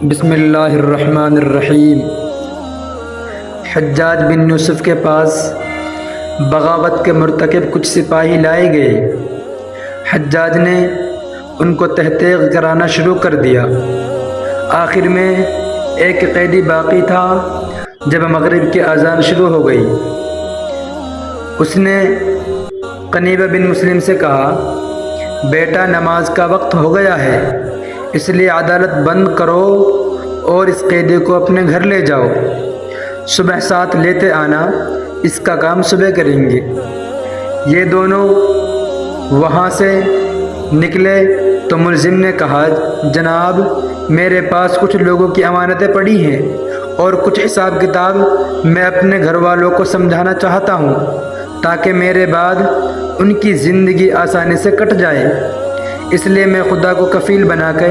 بسم اللہ الرحمن الرحیم۔ حجاج بن یوسف کے پاس بغاوت کے مرتکب کچھ سپاہی لائے گئے۔ حجاج نے ان کو تحقیق کرانا شروع کر دیا۔ آخر میں ایک قیدی باقی تھا۔ جب مغرب کی اذان شروع ہو گئی، اس نے قنیبہ بن مسلم سے کہا، بیٹا نماز کا وقت ہو گیا ہے، اس لیے عدالت بند کرو اور اس قیدی کو اپنے گھر لے جاؤ۔ صبح ساتھ لیتے آنا، اس کا کام صبح کریں گے۔ یہ دونوں وہاں سے نکلے تو ملزم نے کہا، جناب میرے پاس کچھ لوگوں کی امانتیں پڑی ہیں اور کچھ حساب کتاب میں اپنے گھر والوں کو سمجھانا چاہتا ہوں تاکہ میرے بعد ان کی زندگی آسانی سے کٹ جائے۔ اس لیے میں خدا کو کفیل بنا کے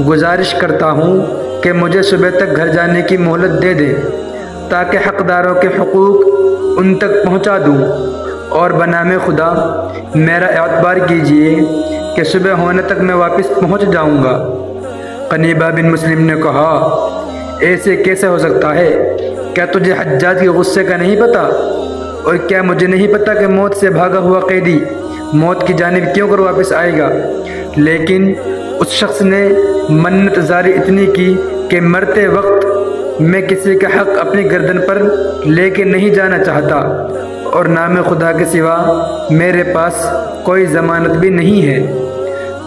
گزارش کرتا ہوں کہ مجھے صبح تک گھر جانے کی مہلت دے دیں تاکہ حقداروں کے حقوق ان تک پہنچا دوں، اور بنام خدا میرا اعتبار کیجئے کہ صبح ہونے تک میں واپس پہنچ جاؤں گا۔ قنیبہ بن مسلم نے کہا، ایسے کیسے ہو سکتا ہے؟ کیا تجھے حجاج کے غصے کا نہیں پتہ؟ اور کیا مجھے نہیں پتہ کہ موت سے بھاگا ہوا قیدی موت کی جانب کیوں کر واپس آئے گا؟ لیکن اس شخص نے منت زاری اتنی کی کہ مرتے وقت میں کسی کا حق اپنی گردن پر لے کے نہیں جانا چاہتا، اور نام خدا کے سوا میرے پاس کوئی ضمانت بھی نہیں ہے۔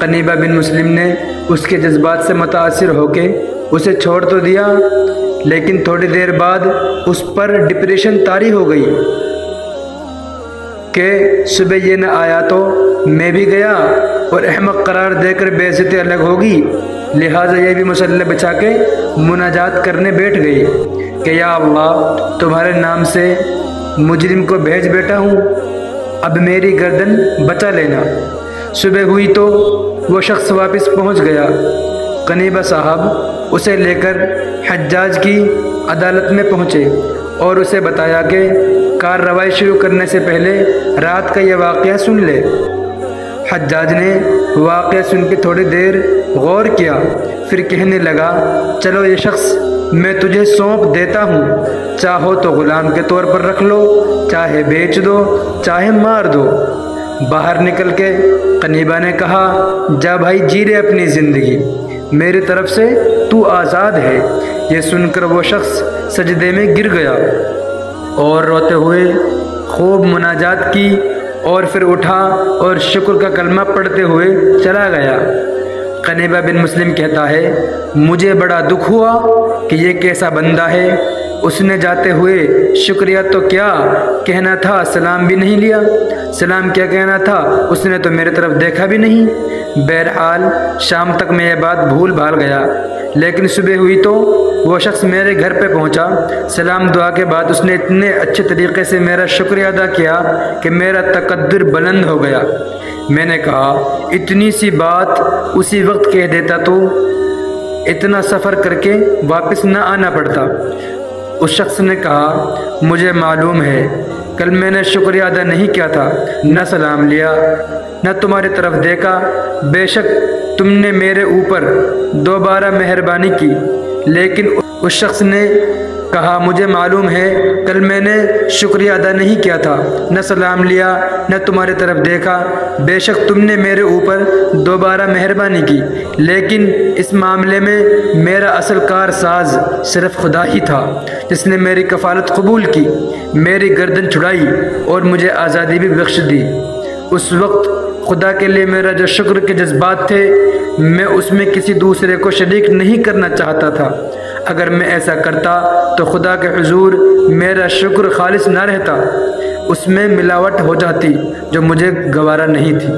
قنیبہ بن مسلم نے اس کے جذبات سے متاثر ہو کے اسے چھوڑ تو دیا، لیکن تھوڑی دیر بعد اس پر ڈپریشن طاری ہو گئی کہ صبح یہ نہ آیا تو میں بھی گیا اور احمق قرار دے کر بے عزتی الگ ہوگی، لہٰذا یہ بھی مسلح بچا کے مناجات کرنے بیٹھ گئی کہ یا اللہ تمہارے نام سے مجرم کو بھیج بیٹا ہوں، اب میری گردن بچا لینا۔ صبح ہوئی تو وہ شخص واپس پہنچ گیا۔ قنیبہ صاحب اسے لے کر حجاج کی عدالت میں پہنچے اور اسے بتایا کہ کارروائی شروع کرنے سے پہلے رات کا یہ واقعہ سن لے۔ حجاج نے واقعہ سن کے تھوڑی دیر غور کیا، پھر کہنے لگا، چلو یہ شخص میں تجھے سونپ دیتا ہوں، چاہو تو غلام کے طور پر رکھ لو، چاہے بیچ دو، چاہے مار دو۔ باہر نکل کے قنیبہ نے کہا، جا بھائی جی لے اپنی زندگی، میری طرف سے تو آزاد ہے۔ یہ سن کر وہ شخص سجدے میں گر گیا اور روتے ہوئے خوب مناجات کی، اور پھر اٹھا اور شکر کا کلمہ پڑھتے ہوئے چلا گیا۔ قنیبہ بن مسلم کہتا ہے، مجھے بڑا دکھ ہوا کہ یہ کیسا بندہ ہے، اس نے جاتے ہوئے شکریہ تو کیا کہنا تھا، سلام بھی نہیں لیا، سلام کیا کہنا تھا، اس نے تو میرے طرف دیکھا بھی نہیں۔ بہرحال شام تک میں یہ بات بھول بھال گیا، لیکن صبح ہوئی تو وہ شخص میرے گھر پہ پہنچا۔ سلام دعا کے بعد اس نے اتنے اچھے طریقے سے میرا شکریہ ادا کیا کہ میرا تقدر بلند ہو گیا۔ میں نے کہا، اتنی سی بات اسی وقت کہہ دیتا تو اتنا سفر کر کے واپس نہ آنا پڑتا۔ اس شخص نے کہا، مجھے معلوم ہے کل میں نے شکریہ ادا نہیں کیا تھا، نہ سلام لیا، نہ تمہاری طرف دیکھا، بے شک تم نے میرے اوپر دوبارہ مہربانی کی۔ لیکن اس شخص نے کہا، مجھے معلوم ہے کل میں نے شکریہ ادا نہیں کیا تھا، نہ سلام لیا، نہ تمہاری طرف دیکھا، بے شک تم نے میرے اوپر دوبارہ مہربانی کی، لیکن اس معاملے میں میرا اصل کار ساز صرف خدا ہی تھا، جس نے میری کفالت قبول کی، میری گردن چھڑائی اور مجھے آزادی بھی بخش دی۔ اس وقت خدا کے لیے میرا جو شکر کے جذبات تھے، میں اس میں کسی دوسرے کو شریک نہیں کرنا چاہتا تھا۔ اگر میں ایسا کرتا تو خدا کے حضور میرا شکر خالص نہ رہتا، اس میں ملاوٹ ہو جاتی جو مجھے گوارا نہیں تھی۔